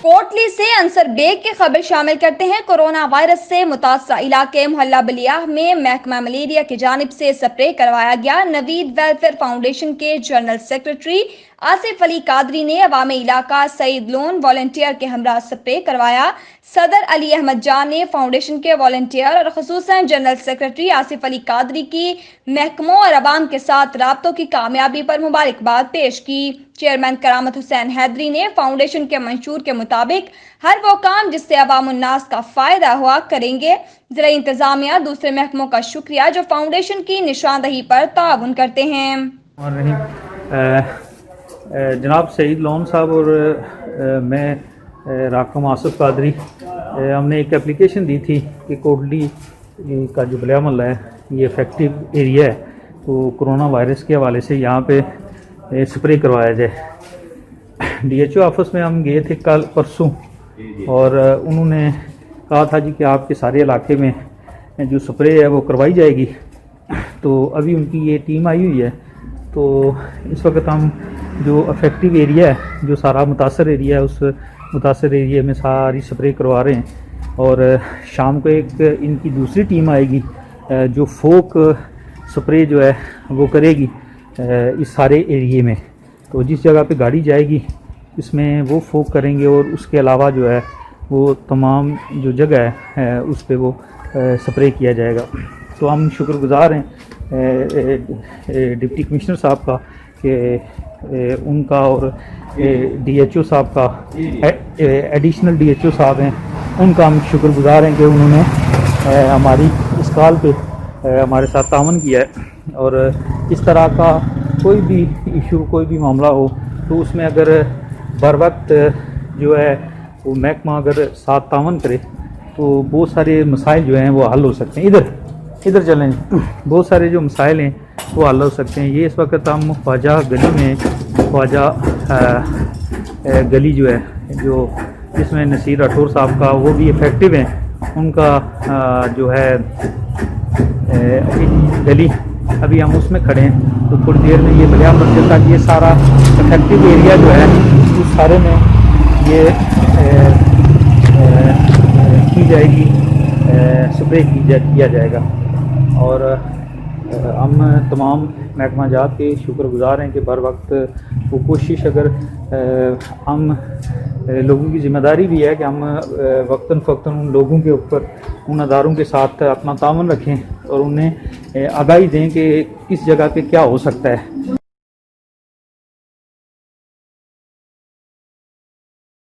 कोटली से अंसर बेग की खबर शामिल करते हैं। कोरोना वायरस से मुतासरा इलाके मोहल्ला बलियाह में महकमा मलेरिया की जानिब से स्प्रे करवाया गया। नवीद वेलफेयर फाउंडेशन के जनरल सेक्रेटरी आसिफ अली कादरी ने अवामी इलाका सईद लोन वॉलंटियर के हमरा स्प्रे करवाया। सदर अली अहमद जान ने फाउंडेशन के वॉलंटियर और खुसूसन जनरल सेक्रेटरी आसिफ अली कादरी की महकमों और अवाम के साथ राब्तों की कामयाबी पर मुबारकबाद पेश की। चेयरमैन करामत हुसैन हैदरी ने फाउंडेशन के मंशूर के मुताबिक हर वो काम जिससे अवाम उन्नास का फायदा हुआ करेंगे। जिला इंतजामिया दूसरे महकमों का शुक्रिया जो फाउंडेशन की निशानदही पर ताउन करते हैं। जनाब सईद लोन साहब और मैं राकम आसिफ कादरी हमने एक एप्लीकेशन दी थी कि कोटली का जो बलिया मोहल्ला है ये इफेक्टिव एरिया है, तो कोरोना वायरस के हवाले से यहाँ पे स्प्रे करवाया जाए। DHO ऑफिस में हम गए थे कल परसों और उन्होंने कहा था जी कि आपके सारे इलाके में जो स्प्रे है वो करवाई जाएगी। तो अभी उनकी ये टीम आई हुई है, तो इस वक्त हम जो इफेक्टिव एरिया है, जो सारा मुतासर एरिया है, उस मुतासर एरिया में सारी स्प्रे करवा रहे हैं। और शाम को एक इनकी दूसरी टीम आएगी जो फोक स्प्रे जो है वो करेगी इस सारे एरिए में। तो जिस जगह पे गाड़ी जाएगी इसमें वो फोक करेंगे और उसके अलावा जो है वो तमाम जो जगह है उस पर वो स्प्रे किया जाएगा। तो हम शुक्रगुजार हैं डिप्टी कमिश्नर साहब का कि उनका और DHO साहब का, एडिशनल DHO साहब हैं, उनका हम शुक्रगुजार हैं कि उन्होंने हमारी इस कॉल पे हमारे साथ तावन किया है। और इस तरह का कोई भी इशू, कोई भी मामला हो तो उसमें अगर बर वक्त जो है वो महकमा अगर साथ तावन करे तो बहुत सारे मसाइल जो हैं वो हल हो सकते हैं। इधर चलें, बहुत सारे जो मसाइल हैं वो हल हो सकते हैं। ये इस वक्त हम ख्वाजा गली में, ख्वाजा गली जो है जो जिसमें नसीर राठौर साहब का वो भी इफ़ेक्टिव हैं, उनका जो है गली अभी हम उसमें खड़े हैं। तो थोड़ी देर में ये बलिया मस्जिद तक ये सारा इफेक्टिव एरिया जो है उस सारे में ये की जाएगी, स्प्रे किया जाएगा। और हम तमाम महकमा जात के शुक्रगुजार हैं कि बर वक्त वो कोशिश, अगर हम लोगों की ज़िम्मेदारी भी है कि हम वक्तन फ़क्तन उन लोगों के ऊपर, उन अदारों के साथ अपना तावन रखें और उन्हें आगाही दें कि किस जगह पे क्या हो सकता है।